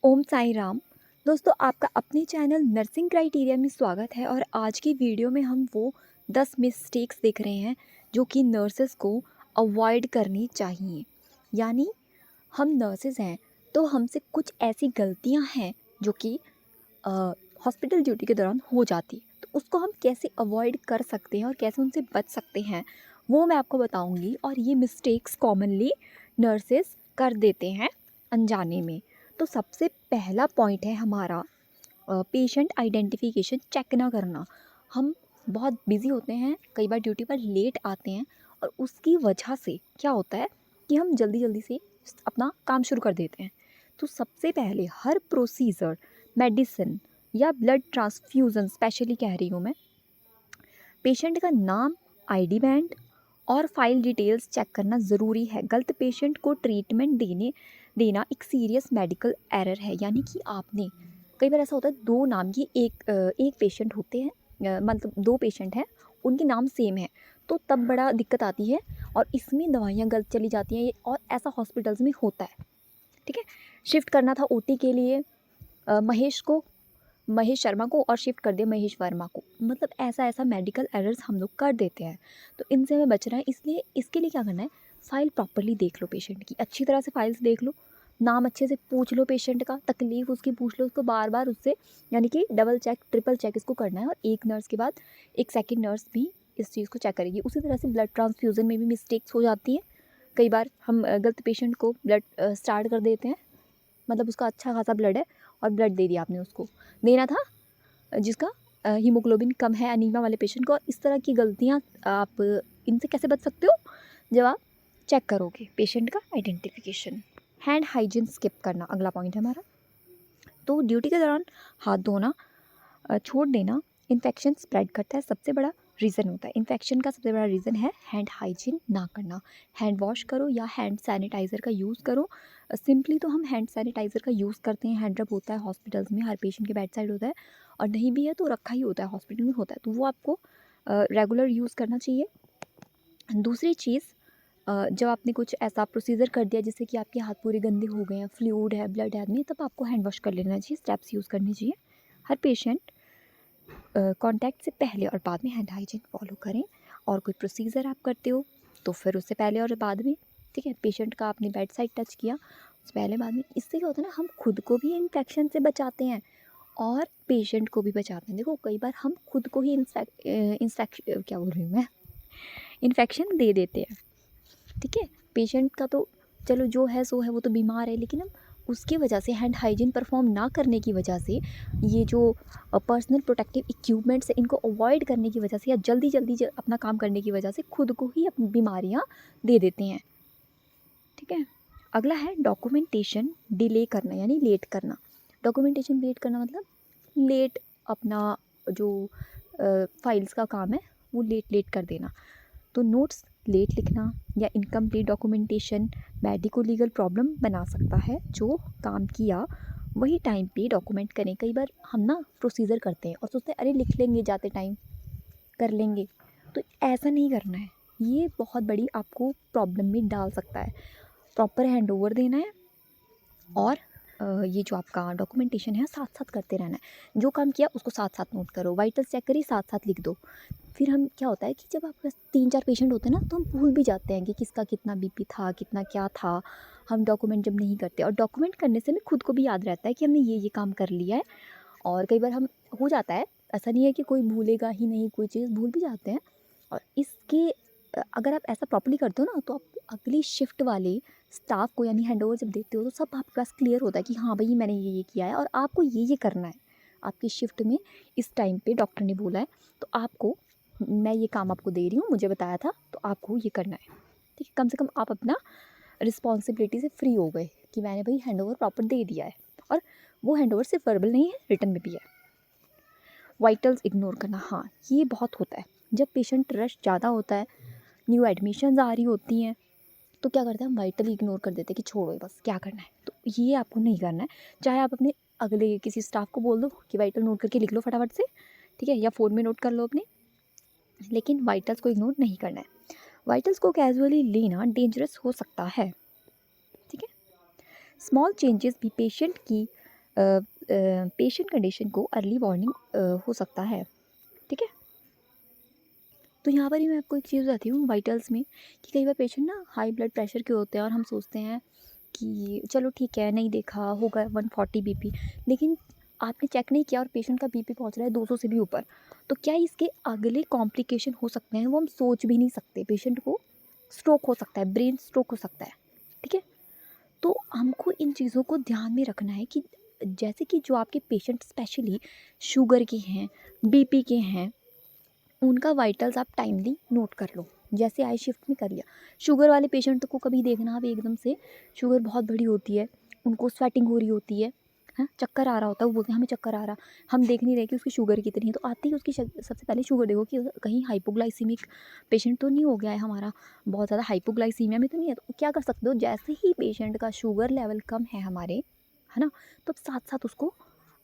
ओम साई राम। दोस्तों, आपका अपने चैनल नर्सिंग क्राइटेरिया में स्वागत है। और आज की वीडियो में हम वो 10 मिस्टेक्स देख रहे हैं जो कि नर्सेस को अवॉइड करनी चाहिए। यानी हम नर्सेस हैं तो हमसे कुछ ऐसी गलतियां हैं जो कि हॉस्पिटल ड्यूटी के दौरान हो जाती है, तो उसको हम कैसे अवॉइड कर सकते हैं और कैसे उनसे बच सकते हैं वो मैं आपको बताऊंगी। और ये मिस्टेक्स कॉमनली नर्सेस कर देते हैं अनजाने में। तो सबसे पहला पॉइंट है हमारा पेशेंट आइडेंटिफिकेशन चेक ना करना। हम बहुत बिजी होते हैं, कई बार ड्यूटी पर लेट आते हैं और उसकी वजह से क्या होता है कि हम जल्दी जल्दी से अपना काम शुरू कर देते हैं। तो सबसे पहले हर प्रोसीजर, मेडिसिन या ब्लड ट्रांसफ्यूज़न स्पेशली कह रही हूँ मैं, पेशेंट का नाम, आईडी बैंड और फाइल डिटेल्स चेक करना ज़रूरी है। गलत पेशेंट को ट्रीटमेंट देना एक सीरियस मेडिकल एरर है। यानी कि आपने, कई बार ऐसा होता है दो नाम की एक पेशेंट होते हैं, मतलब दो पेशेंट हैं, उनके नाम सेम है, तो तब बड़ा दिक्कत आती है और इसमें दवाइयाँ गलत चली जाती हैं। और ऐसा हॉस्पिटल्स में होता है। ठीक है, शिफ्ट करना था ओटी के लिए महेश शर्मा को और शिफ्ट कर दिया महेश वर्मा को। मतलब ऐसा ऐसा मेडिकल एरर्स हम लोग कर देते हैं, तो इनसे हमें बचना है। इसलिए इसके लिए क्या करना है, फ़ाइल प्रॉपर्ली देख लो, पेशेंट की अच्छी तरह से फाइल्स देख लो, नाम अच्छे से पूछ लो, पेशेंट का तकलीफ़ उसकी पूछ लो, उसको बार बार उससे यानी कि डबल चेक ट्रिपल चेक इसको करना है। और एक नर्स के बाद एक सेकेंड नर्स भी इस चीज़ को चेक करेगी। उसी तरह से ब्लड ट्रांसफ्यूज़न में भी मिस्टेक्स हो जाती हैं। कई बार हम गलत पेशेंट को ब्लड स्टार्ट कर देते हैं, मतलब उसका अच्छा खासा ब्लड है और ब्लड दे दिया आपने, उसको देना था जिसका हीमोग्लोबिन कम है, अनीमिया वाले पेशेंट को। और इस तरह की गलतियाँ आप इनसे कैसे बच सकते हो, जब आप चेक करोगे पेशेंट का आइडेंटिफिकेशन। हैंड हाइजीन स्किप करना अगला पॉइंट है हमारा। तो ड्यूटी के दौरान हाथ धोना छोड़ देना इन्फेक्शन स्प्रेड करता है, सबसे बड़ा रीज़न होता है। इन्फेक्शन का सबसे बड़ा रीज़न है हैंड हाइजीन ना करना। हैंड वॉश करो या हैंड सैनिटाइज़र का यूज़ करो। सिंपली तो हम हैंड सैनिटाइज़र का यूज़ करते हैं, हैंड रब होता है हॉस्पिटल्स में, हर पेशेंट के बेड साइड होता है। और नहीं भी है तो रखा ही होता है, हॉस्पिटल में होता है, तो वो आपको रेगुलर यूज़ करना चाहिए। दूसरी चीज़, जब आपने कुछ ऐसा प्रोसीजर कर दिया जिससे कि आपके हाथ पूरे गंदे हो गए हैं, फ्लूइड है, ब्लड है में, तब आपको हैंड वॉश कर लेना चाहिए, स्टेप्स यूज़ करनी चाहिए। हर पेशेंट कांटेक्ट से पहले और बाद में हैंड हाइजीन फॉलो करें। और कोई प्रोसीजर आप करते हो तो फिर उससे पहले और बाद में, ठीक है, पेशेंट का आपने बेड साइड टच किया उससे पहले बाद में। इससे क्या होता है ना, हम खुद को भी इन्फेक्शन से बचाते हैं और पेशेंट को भी बचाते हैं। देखो, कई बार हम खुद को ही क्या बोल रही हूँ मैं, इन्फेक्शन दे देते हैं। ठीक है, पेशेंट का तो चलो जो है सो है, वो तो बीमार है, लेकिन हम उसकी वजह से, हैंड हाइजीन परफॉर्म ना करने की वजह से, ये जो पर्सनल प्रोटेक्टिव इक्विपमेंट्स है इनको अवॉइड करने की वजह से, या जल्दी जल्दी अपना काम करने की वजह से खुद को ही अपनी बीमारियां दे देते हैं। ठीक है, अगला है डॉक्यूमेंटेशन डिले करना, यानी लेट करना। डॉक्यूमेंटेशन लेट करना मतलब लेट अपना जो फाइल्स का काम है वो लेट लेट कर देना। तो नोट्स लेट लिखना या incomplete documentation medico legal problem बना सकता है। जो काम किया वही टाइम पे डॉक्यूमेंट करें। कई बार हम ना प्रोसीजर करते हैं और सोचते हैं अरे लिख लेंगे, जाते टाइम कर लेंगे, तो ऐसा नहीं करना है। ये बहुत बड़ी आपको प्रॉब्लम में डाल सकता है। प्रॉपर हैंड ओवर देना है और ये जो आपका डॉक्यूमेंटेशन है साथ साथ करते रहना है। जो काम किया उसको साथ साथ नोट करो, वाइटल्स चेक करिए, साथ साथ लिख दो। फिर हम क्या होता है कि जब आपके पास 3-4 पेशेंट होते हैं ना, तो हम भूल भी जाते हैं कि किसका कितना बीपी था, कितना क्या था। हम डॉक्यूमेंट जब नहीं करते, और डॉक्यूमेंट करने से हमें खुद को भी याद रहता है कि हमने ये काम कर लिया है। और कई बार हम हो जाता है, ऐसा नहीं है कि कोई भूलेगा ही नहीं, कोई चीज़ भूल भी जाते हैं। और इसके अगर आप ऐसा प्रॉपर्ली करते हो ना, तो आप अगली शिफ्ट वाले स्टाफ को यानी हैंडओवर जब देते हो तो सब आपके पास क्लियर होता है कि हाँ भाई मैंने ये किया है और आपको ये करना है। आपकी शिफ्ट में इस टाइम पे डॉक्टर ने बोला है, तो आपको, मैं ये काम आपको दे रही हूँ, मुझे बताया था, तो आपको ये करना है। ठीक है, कम से कम आप अपना रिस्पॉन्सिबिलिटी से फ्री हो गए कि मैंने भाई हैंडओवर प्रॉपर दे दिया है। और वो हैंडओवर सिर्फ वर्बल नहीं है, रिटन में भी है। वाइटल्स इग्नोर करना, हाँ ये बहुत होता है। जब पेशेंट रश ज़्यादा होता है, न्यू एडमिशन्स आ रही होती हैं, तो क्या करते हैं हम वाइटल इग्नोर कर देते हैं कि छोड़ो बस क्या करना है। तो ये आपको नहीं करना है। चाहे आप अपने अगले किसी स्टाफ को बोल दो कि वाइटल नोट करके लिख लो फटाफट से, ठीक है, या फ़ोन में नोट कर लो अपने, लेकिन वाइटल्स को इग्नोर नहीं करना है। वाइटल्स को कैजुअली लेना डेंजरस हो सकता है। ठीक है, स्मॉल चेंजेस भी पेशेंट की पेशेंट कंडीशन को अर्ली वार्निंग हो सकता है। ठीक है, तो यहाँ पर ही मैं आपको एक चीज़ बताती हूँ वाइटल्स में, कि कई बार पेशेंट ना हाई ब्लड प्रेशर के होते हैं और हम सोचते हैं कि चलो ठीक है, नहीं देखा होगा 140 बीपी, लेकिन आपने चेक नहीं किया और पेशेंट का बीपी पहुँच रहा है 200 से भी ऊपर, तो क्या इसके अगले कॉम्प्लिकेशन हो सकते हैं, वो हम सोच भी नहीं सकते। पेशेंट को स्ट्रोक हो सकता है, ब्रेन स्ट्रोक हो सकता है। ठीक है, तो हमको इन चीज़ों को ध्यान में रखना है कि जैसे कि जो आपके पेशेंट स्पेशली शुगर के हैं, बीपी के हैं, उनका वाइटल्स आप टाइमली नोट कर लो। जैसे आई शिफ्ट में कर लिया, शुगर वाले पेशेंट को कभी देखना आप एकदम से शुगर बहुत बड़ी होती है, उनको स्वेटिंग हो रही होती है, हाँ, चक्कर आ रहा होता है, वो बोलते हैं हमें चक्कर आ रहा, हम देख नहीं रहे कि उसकी शुगर कितनी है, तो आते ही उसकी सबसे पहले शुगर देखो कि कहीं हाइपोग्लाइसीमिक पेशेंट तो नहीं हो गया है हमारा, बहुत ज़्यादा हाइपोग्लाइसीमिया में तो नहीं है। तो क्या कर सकते हो, जैसे ही पेशेंट का शुगर लेवल कम है हमारे, है ना, तो साथ साथ उसको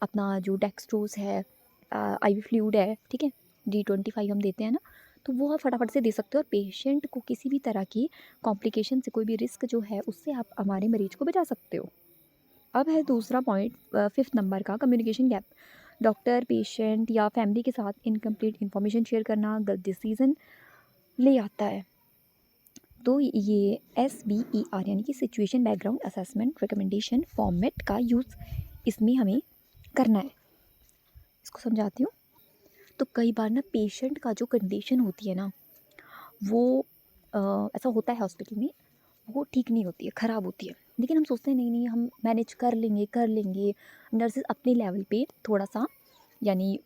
अपना जो डेक्सट्रोज है, IV फ्लूइड है, ठीक है, D25 हम देते हैं ना, तो वो आप फटाफट से दे सकते हो और पेशेंट को किसी भी तरह की कॉम्प्लिकेशन से, कोई भी रिस्क जो है उससे आप हमारे मरीज को बचा सकते हो। अब है दूसरा पॉइंट, 5th नंबर का, कम्युनिकेशन गैप। डॉक्टर पेशेंट या फैमिली के साथ इनकम्प्लीट इन्फॉर्मेशन शेयर करना गलत डिसीज़न ले आता है। तो ये SBER यानी कि situation background assessment recommendation format का यूज़ इसमें हमें करना है। इसको समझाती हूँ। तो कई बार ना पेशेंट का जो कंडीशन होती है ना, वो ऐसा होता है हॉस्पिटल में, वो ठीक नहीं होती है, ख़राब होती है, लेकिन हम सोचते हैं नहीं नहीं हम मैनेज कर लेंगे। नर्सेज अपने लेवल पे थोड़ा सा, यानी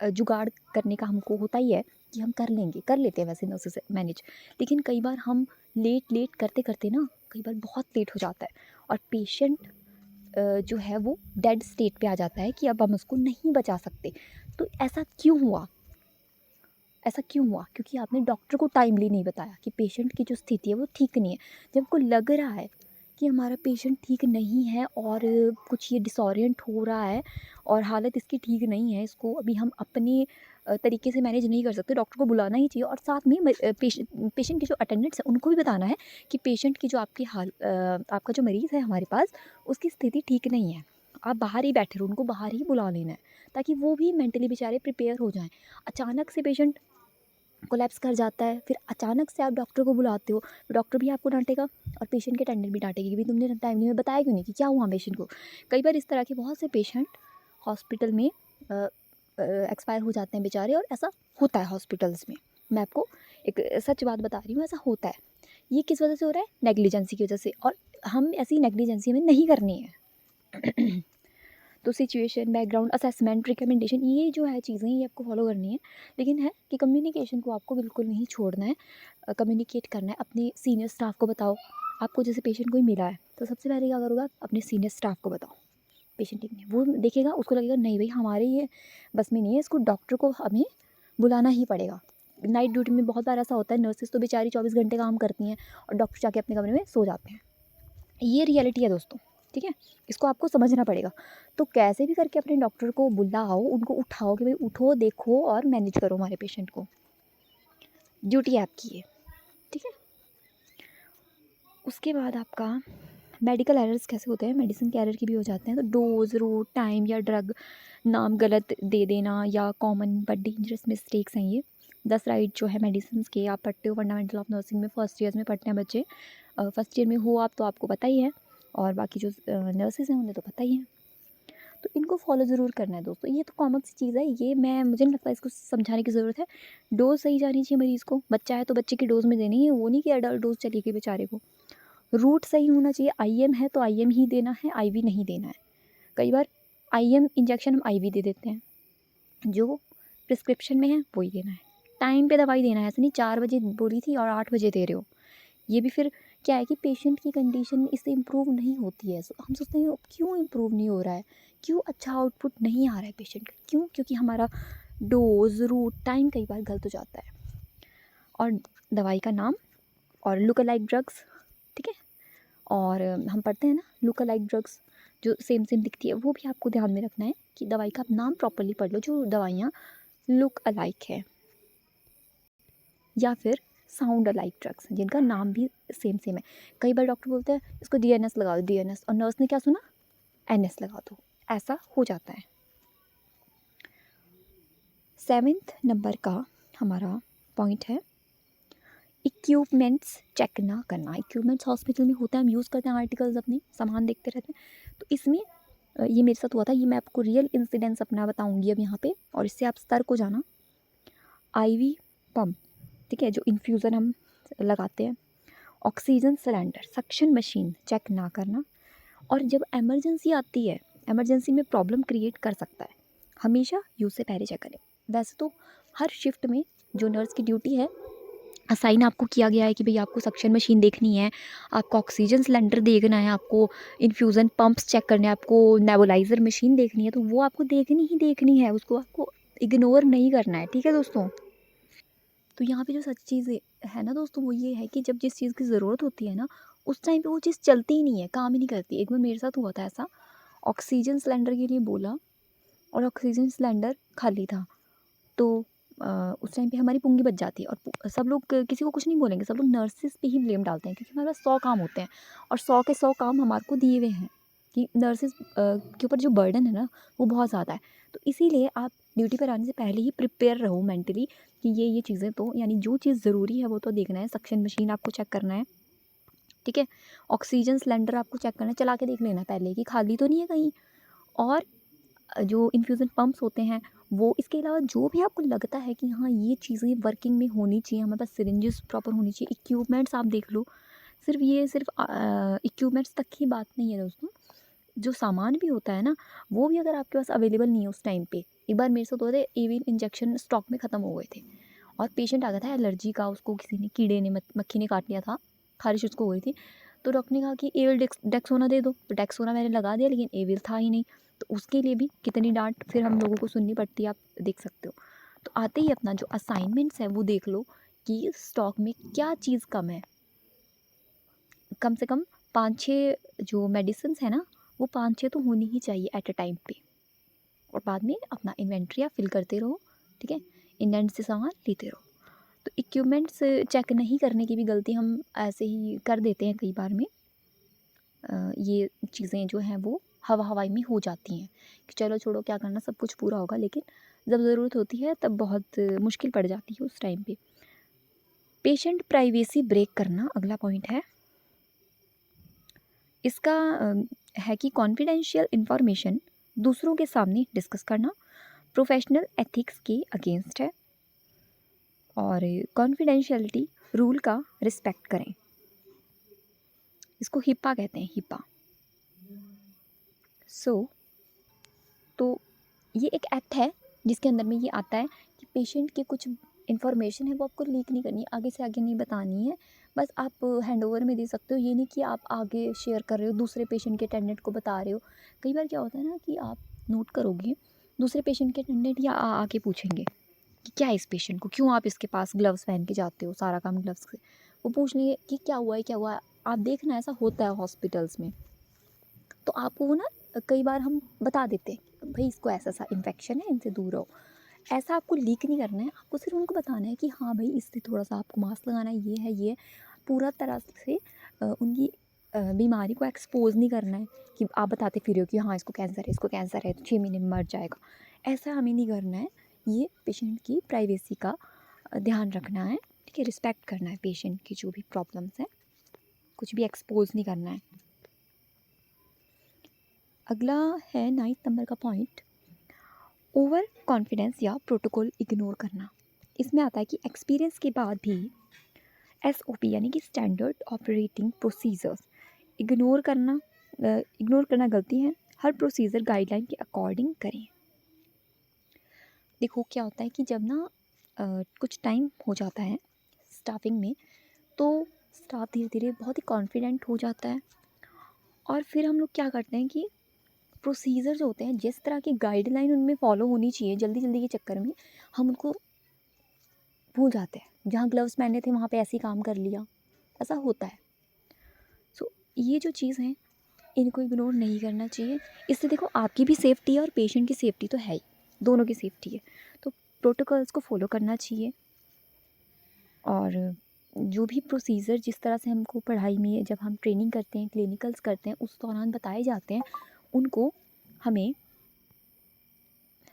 जुगाड़ करने का हमको होता ही है कि हम कर लेंगे, कर लेते हैं वैसे नर्सेज मैनेज, लेकिन कई बार हम लेट करते करते ना कई बार बहुत लेट हो जाता है और पेशेंट जो है वो डेड स्टेट पे आ जाता है कि अब हम उसको नहीं बचा सकते। तो ऐसा क्यों हुआ? ऐसा क्यों हुआ? क्योंकि आपने डॉक्टर को टाइमली नहीं बताया कि पेशेंट की जो स्थिति है वो ठीक नहीं है। जब आपको लग रहा है कि हमारा पेशेंट ठीक नहीं है और कुछ ये डिसोरिएंट हो रहा है और हालत इसकी ठीक नहीं है, इसको अभी हम अपने तरीके से मैनेज नहीं कर सकते, डॉक्टर को बुलाना ही चाहिए और साथ में पेशेंट के जो अटेंडेंट्स हैं उनको भी बताना है कि पेशेंट की जो आपका जो मरीज़ है हमारे पास, उसकी स्थिति ठीक नहीं है। आप बाहर ही बैठे रहो, उनको बाहर ही बुला लेना है ताकि वो भी मेंटली बेचारे प्रिपेयर हो जाएँ। अचानक से पेशेंट कोलैप्स कर जाता है, फिर अचानक से आप डॉक्टर को बुलाते हो, डॉक्टर भी आपको डाँटेगा और पेशेंट के अटेंडेंट भी डाँटेगी कि भाई तुमने टाइमली में बताया क्यों नहीं कि क्या हुआ पेशेंट को। कई बार इस तरह के बहुत से पेशेंट हॉस्पिटल में एक्सपायर हो जाते हैं बेचारे, और ऐसा होता है हॉस्पिटल्स में। मैं आपको एक सच बात बता रही हूँ, ऐसा होता है। ये किस वजह से हो रहा है? नेग्लिजेंसी की वजह से, और हम ऐसी नेग्लिजेंसी हमें नहीं करनी है। तो सिचुएशन, बैकग्राउंड, असेसमेंट, रिकमेंडेशन, ये जो है चीज़ें ये आपको फॉलो करनी है, लेकिन है कि कम्युनिकेशन को आपको बिल्कुल नहीं छोड़ना है। कम्युनिकेट करना है, अपने सीनियर स्टाफ को बताओ। आपको जैसे पेशेंट कोई मिला है तो सबसे पहले क्या करोगे आप? अपने सीनियर स्टाफ को बताओ पेशेंट ठीक नहीं है। वो देखेगा, उसको लगेगा नहीं भाई हमारे ये बस में नहीं है, इसको डॉक्टर को हमें बुलाना ही पड़ेगा। नाइट ड्यूटी में बहुत बार ऐसा होता है, नर्सेज तो बेचारी 24 घंटे काम करती हैं और डॉक्टर जाके अपने कमरे में सो जाते हैं। ये रियलिटी है दोस्तों, ठीक है? इसको आपको समझना पड़ेगा। तो कैसे भी करके अपने डॉक्टर को बुलाओ, उनको उठाओ कि भाई उठो, देखो और मैनेज करो हमारे पेशेंट को। ड्यूटी आपकी है, ठीक है? उसके बाद आपका मेडिकल एरर्स कैसे होते हैं? मेडिसिन के एरर की भी हो जाते हैं। तो डोज़, रूट, टाइम या ड्रग नाम गलत दे देना या कॉमन बट डेंजरस मिस्टेक्स हैं ये। 10 राइट जो है मेडिसिन्स के, आप पढ़ते हो फंडामेंटल ऑफ नर्सिंग में, फर्स्ट ईयर्स में पढ़ते हैं बच्चे। फर्स्ट ईयर में हो आप तो आपको पता ही है, और बाकी जो नर्सेज हैं उन्हें तो पता ही है। तो इनको फॉलो ज़रूर करना है दोस्तों। ये तो कॉमन सी चीज़ है, ये मुझे नहीं लगता इसको समझाने की ज़रूरत है। डोज़ सही जानी चाहिए मरीज़ को, बच्चा है तो बच्चे की डोज़ में देनी है, वो नहीं कि एडल्ट डोज़ चली गई बेचारे को। रूट सही होना चाहिए, IM है तो IM ही देना है, IV नहीं देना है। कई बार IM इंजेक्शन हम IV दे देते हैं, जो प्रिस्क्रिप्शन में है वही देना है। टाइम पे दवाई देना है, ऐसा नहीं 4 बजे बोली थी और 8 बजे दे रहे हो। ये भी फिर क्या है कि पेशेंट की कंडीशन इससे इम्प्रूव नहीं होती है। हम सोचते हैं क्यों इम्प्रूव नहीं हो रहा है, क्यों अच्छा आउटपुट नहीं आ रहा है पेशेंट का, क्यों? क्योंकि हमारा डोज, रूट, टाइम कई बार गलत हो जाता है, और दवाई का नाम और लुक अलाइक ड्रग्स, ठीक है? और हम पढ़ते हैं ना लुक अलाइक ड्रग्स जो सेम सेम दिखती है, वो भी आपको ध्यान में रखना है कि दवाई का आप नाम प्रॉपर्ली पढ़ लो, जो दवाइयाँ लुक अलाइक है, या फिर साउंड अलाइक ड्रग्स जिनका नाम भी सेम है। कई बार डॉक्टर बोलते हैं इसको DNS लगा दो, DNS, और नर्स ने क्या सुना? NS लगा दो। ऐसा हो जाता है। 7th नंबर का हमारा पॉइंट है इक्विपमेंट्स चेक ना करना। इक्विपमेंट्स हॉस्पिटल में होता है, हम यूज़ करते हैं आर्टिकल्स, अपने सामान देखते रहते हैं। तो इसमें ये मेरे साथ हुआ था, ये मैं आपको रियल इंसिडेंस अपना बताऊंगी अब यहाँ पे, और इससे आप सतर्क हो जाना। आईवी पंप, ठीक है, जो इन्फ्यूज़न हम लगाते हैं, oxygen cylinder, suction machine check ना करना। और जब इमरजेंसी आती है, इमरजेंसी में प्रॉब्लम क्रिएट कर सकता है, हमेशा यूज़ से पहले चेक करें। वैसे तो हर शिफ्ट में जो नर्स की ड्यूटी है, असाइन आपको किया गया है कि भाई आपको सक्शन मशीन देखनी है, आपको ऑक्सीजन सिलेंडर देखना है, आपको इन्फ्यूज़न पंप्स चेक करने हैं, आपको नेबुलाइज़र मशीन देखनी है, तो वो आपको देखनी ही देखनी है, उसको आपको इग्नोर नहीं करना है, ठीक है दोस्तों। तो यहाँ पे जो सच चीज़ है ना दोस्तों, वो ये है कि जब जिस चीज़ की ज़रूरत होती है ना, उस टाइम पे वो चीज़ चलती ही नहीं है, काम ही नहीं करती। एक बार मेरे साथ हुआ था ऐसा, ऑक्सीजन सिलेंडर के लिए बोला और ऑक्सीजन सिलेंडर खाली था। तो उस टाइम पे हमारी पुंगी बच जाती है, और सब लोग किसी को कुछ नहीं बोलेंगे, सब लोग नर्सिस पे ही ब्लेम डालते हैं, क्योंकि हमारे पास 100 काम होते हैं और 100 के 100 काम हमारे को दिए हुए हैं, कि नर्सिस के ऊपर जो बर्डन है ना, वो बहुत ज़्यादा है। तो इसीलिए आप ड्यूटी पर आने से पहले ही प्रिपेयर रहो मेंटली, कि ये चीज़ें, तो यानी जो चीज़ ज़रूरी है वो तो देखना है, सक्शन मशीन आपको चेक करना है, ठीक है, ऑक्सीजन सिलेंडर आपको चेक करना है, चला के देख लेना पहले कि खाली तो नहीं है कहीं। और जो इन्फ्यूज़न पंप्स होते हैं वो, इसके अलावा जो भी आपको लगता है कि हाँ ये चीज़ें वर्किंग में होनी चाहिए, हमारे पास सिरिंजेस प्रॉपर होनी चाहिए, इक्विपमेंट्स आप देख लो। सिर्फ इक्विपमेंट्स तक की बात नहीं है दोस्तों, जो सामान भी होता है ना, वो भी अगर आपके पास अवेलेबल नहीं है उस टाइम पे। एक बार मेरे साथ हुआ था, एविल इंजेक्शन स्टॉक में ख़त्म हो गए थे, और पेशेंट आ गया था एलर्जी का, उसको किसी ने, कीड़े ने, मक्खी ने काट लिया था, खारिश उसको हो गई थी। तो डॉक्टर ने कहा कि एविल डेक्सोना दे दो, तो डेक्सोना मैंने लगा दिया, लेकिन एविल था ही नहीं। तो उसके लिए भी कितनी डांट फिर हम लोगों को सुननी पड़ती है, आप देख सकते हो। तो आते ही अपना जो असाइनमेंट्स है वो देख लो कि स्टॉक में क्या चीज़ कम है। कम से कम 5-6 जो मेडिसिन है ना, वो 5-6 तो होनी ही चाहिए एट अ टाइम पे। और बाद में अपना इन्वेंट्री आप फिल करते रहो, ठीक है, इंडेंट से सामान लेते रहो। तो इक्विपमेंट्स चेक नहीं करने की भी गलती हम ऐसे ही कर देते हैं कई बार में। ये चीज़ें जो हैं वो हवा हवाई में हो जाती हैं, कि चलो छोड़ो क्या करना, सब कुछ पूरा होगा, लेकिन जब ज़रूरत होती है तब बहुत मुश्किल पड़ जाती है उस टाइम पे। पेशेंट प्राइवेसी ब्रेक करना अगला पॉइंट है। इसका है कि कॉन्फिडेंशियल इंफॉर्मेशन दूसरों के सामने डिस्कस करना प्रोफेशनल एथिक्स के अगेंस्ट है, और कॉन्फिडेंशियलिटी रूल का रिस्पेक्ट करें। इसको हिप्पा कहते हैं, हिप्पा। तो ये एक एक्ट है जिसके अंदर में ये आता है कि पेशेंट की कुछ इन्फॉर्मेशन है वो आपको लीक नहीं करनी, आगे से आगे नहीं बतानी है, बस आप हैंडओवर में दे सकते हो। ये नहीं कि आप आगे शेयर कर रहे हो, दूसरे पेशेंट के अटेंडेंट को बता रहे हो। कई बार क्या होता है ना कि आप नोट करोगे, दूसरे पेशेंट के अटेंडेंट या आके पूछेंगे कि क्या है इस पेशेंट को, क्यों आप इसके पास ग्लव्स पहन के जाते हो, सारा काम ग्लव्स से। वो पूछ लेंगे कि क्या हुआ है, क्या हुआ है। आप देखना, ऐसा होता है हॉस्पिटल्स में। तो आपको वो ना, कई बार हम बता देते हैं भाई इसको ऐसा सा इन्फेक्शन है, इनसे दूर रहो। ऐसा आपको लीक नहीं करना है, आपको सिर्फ उनको बताना है कि हाँ भाई इससे थोड़ा सा आपको मास्क लगाना है, ये है, ये है। पूरा तरह से उनकी बीमारी को एक्सपोज नहीं करना है, कि आप बताते फिर हो कि हाँ इसको कैंसर है, इसको कैंसर है, तो 6 महीने में मर जाएगा। ऐसा हमें नहीं करना है। ये पेशेंट की प्राइवेसी का ध्यान रखना है, ठीक है, रिस्पेक्ट करना है पेशेंट की जो भी प्रॉब्लम्स हैं, कुछ भी एक्सपोज नहीं करना है। अगला है 9th नंबर का पॉइंट, ओवर कॉन्फिडेंस या प्रोटोकॉल इग्नोर करना। इसमें आता है कि एक्सपीरियंस के बाद भी एसओपी यानी कि स्टैंडर्ड ऑपरेटिंग प्रोसीजर्स इग्नोर करना गलती है। हर प्रोसीजर गाइडलाइन के अकॉर्डिंग करें। देखो क्या होता है कि जब ना कुछ टाइम हो जाता है स्टाफिंग में, तो स्टाफ धीरे धीरे बहुत ही कॉन्फिडेंट हो जाता है, और फिर हम लोग क्या करते हैं कि प्रोसीजर जो होते हैं, जिस तरह की गाइडलाइन उनमें फॉलो होनी चाहिए, जल्दी जल्दी के चक्कर में हम उनको भूल जाते हैं। जहाँ ग्लव्स पहने थे वहाँ पे ऐसे ही काम कर लिया, ऐसा होता है। सो ये जो चीज़ है, इनको इग्नोर नहीं करना चाहिए। इससे देखो आपकी भी सेफ्टी है और पेशेंट की सेफ्टी तो है ही, दोनों की सेफ्टी है। तो प्रोटोकॉल्स को फॉलो करना चाहिए, और जो भी प्रोसीजर जिस तरह से हमको पढ़ाई में जब हम ट्रेनिंग करते हैं, क्लिनिकल्स करते हैं, उस दौरान बताए जाते हैं, उनको हमें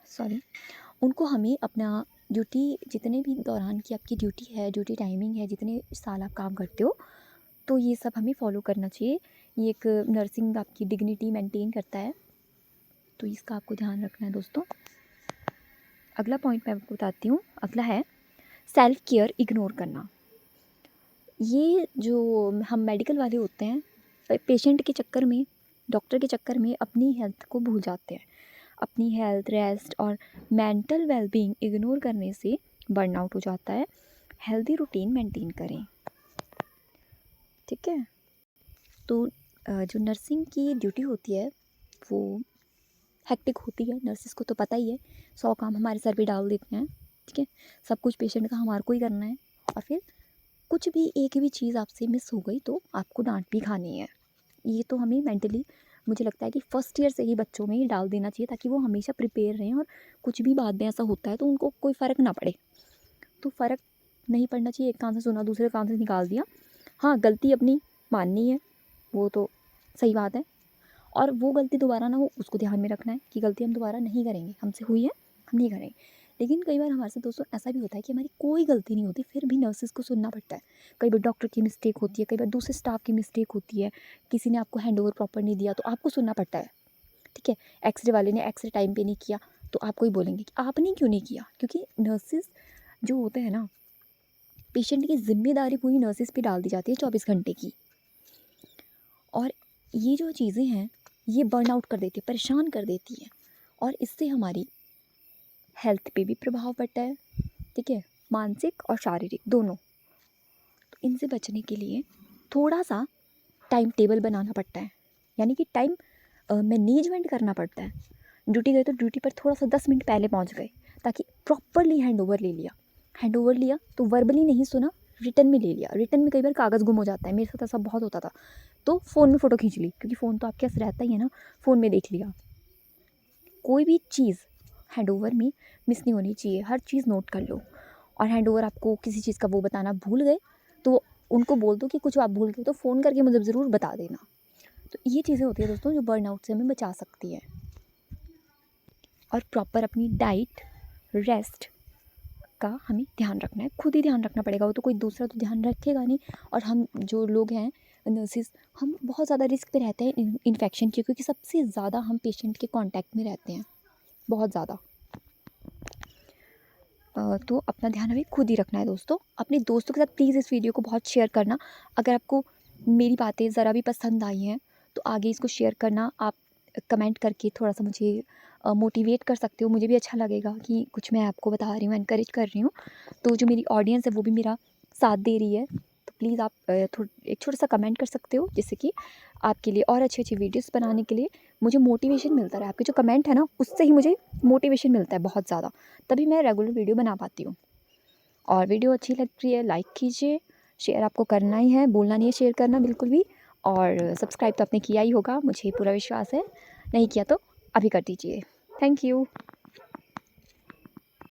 सॉरी, उनको हमें अपना ड्यूटी जितने भी दौरान की आपकी ड्यूटी है, ड्यूटी टाइमिंग है, जितने साल आप काम करते हो, तो ये सब हमें फॉलो करना चाहिए। ये एक नर्सिंग आपकी डिग्निटी मेंटेन करता है, तो इसका आपको ध्यान रखना है दोस्तों। अगला पॉइंट मैं आपको बताती हूँ। अगला है सेल्फ केयर इग्नोर करना। ये जो हम मेडिकल वाले होते हैं, पेशेंट के चक्कर में, डॉक्टर के चक्कर में अपनी हेल्थ को भूल जाते हैं। अपनी हेल्थ, रेस्ट और मेंटल वेलबींग इग्नोर करने से बर्नआउट हो जाता है। हेल्दी रूटीन मेंटेन करें, ठीक है। तो जो नर्सिंग की ड्यूटी होती है वो हेक्टिक होती है। नर्सिस को तो पता ही है, 100 काम हमारे सर पे डाल देते हैं, ठीक है। सब कुछ पेशेंट का हमारे को ही करना है, और फिर कुछ भी एक भी चीज़ आपसे मिस हो गई तो आपको डांट भी खानी है। ये तो हमें मेंटली, मुझे लगता है कि फर्स्ट ईयर से ही बच्चों में ही डाल देना चाहिए, ताकि वो हमेशा प्रिपेयर रहें, और कुछ भी बाद में ऐसा होता है तो उनको कोई फ़र्क ना पड़े। तो फ़र्क नहीं पड़ना चाहिए। एक कान से सुना, दूसरे कान से निकाल दिया। हाँ, गलती अपनी माननी है, वो तो सही बात है, और वो गलती दोबारा ना हो उसको ध्यान में रखना है कि गलती हम दोबारा नहीं करेंगे। हमसे हुई है, हम नहीं करेंगे। लेकिन कई बार हमारे साथ दोस्तों ऐसा भी होता है कि हमारी कोई गलती नहीं होती, फिर भी नर्सेस को सुनना पड़ता है। कई बार डॉक्टर की मिस्टेक होती है, कई बार दूसरे स्टाफ की मिस्टेक होती है, किसी ने आपको हैंडओवर प्रॉपर नहीं दिया तो आपको सुनना पड़ता है, ठीक है। एक्सरे वाले ने एक्सरे टाइम पे नहीं किया तो आपको ही बोलेंगे कि आपने क्यों नहीं किया, क्योंकि नर्सेस जो होते हैं ना, पेशेंट की जिम्मेदारी पूरी नर्सेस पे डाल दी जाती है 24 घंटे की। और ये जो चीज़ें हैं ये बर्नआउट कर देती है, परेशान कर देती है, और इससे हमारी हेल्थ पे भी प्रभाव पड़ता है, ठीक है, मानसिक और शारीरिक दोनों। तो इनसे बचने के लिए थोड़ा सा टाइम टेबल बनाना पड़ता है, यानी कि टाइम मैनेजमेंट करना पड़ता है। ड्यूटी गए तो ड्यूटी पर थोड़ा सा 10 मिनट पहले पहुंच गए, ताकि प्रॉपरली हैंड ओवर ले लिया। हैंड ओवर लिया तो वर्बली नहीं सुना, रिटन में ले लिया। रिटन में कई बार कागज़ गुम हो जाता है, मेरे साथ ऐसा बहुत होता था। तो फ़ोन में फ़ोटो खींच ली, क्योंकि फ़ोन तो आपके पास रहता ही है ना, फ़ोन में देख लिया। कोई भी चीज़ हैंडओवर में मिस नहीं होनी चाहिए, हर चीज़ नोट कर लो। और हैंडओवर आपको किसी चीज़ का वो बताना भूल गए तो उनको बोल दो कि कुछ आप भूल गए तो फ़ोन करके मुझे ज़रूर बता देना। तो ये चीज़ें होती है दोस्तों जो बर्नआउट से हमें बचा सकती है। और प्रॉपर अपनी डाइट, रेस्ट का हमें ध्यान रखना है, खुद ही ध्यान रखना पड़ेगा, वो तो कोई दूसरा तो ध्यान रखेगा नहीं। और हम जो लोग हैं नर्सिस, हम बहुत ज़्यादा रिस्क पे रहते हैं इन्फेक्शन की, क्योंकि सबसे ज़्यादा हम पेशेंट के कांटेक्ट में रहते हैं, बहुत ज़्यादा। तो अपना ध्यान हमें खुद ही रखना है दोस्तों। अपने दोस्तों के साथ प्लीज़ इस वीडियो को बहुत शेयर करना। अगर आपको मेरी बातें ज़रा भी पसंद आई हैं तो आगे इसको शेयर करना। आप कमेंट करके थोड़ा सा मुझे मोटिवेट कर सकते हो, मुझे भी अच्छा लगेगा कि कुछ मैं आपको बता रही हूँ, एनकरेज कर रही हूँ। तो जो मेरी ऑडियंस है वो भी मेरा साथ दे रही है, तो प्लीज़ आप एक छोटा सा कमेंट कर सकते हो, जिससे कि आपके लिए और अच्छी अच्छी वीडियोस बनाने के लिए मुझे मोटिवेशन मिलता रहे। आपके जो कमेंट है ना, उससे ही मुझे मोटिवेशन मिलता है बहुत ज़्यादा, तभी मैं रेगुलर वीडियो बना पाती हूँ। और वीडियो अच्छी लग रही है लाइक कीजिए, शेयर आपको करना ही है, बोलना नहीं है शेयर करना बिल्कुल भी। और सब्सक्राइब तो आपने किया ही होगा, मुझे पूरा विश्वास है। नहीं किया तो अभी कर दीजिए। Thank you.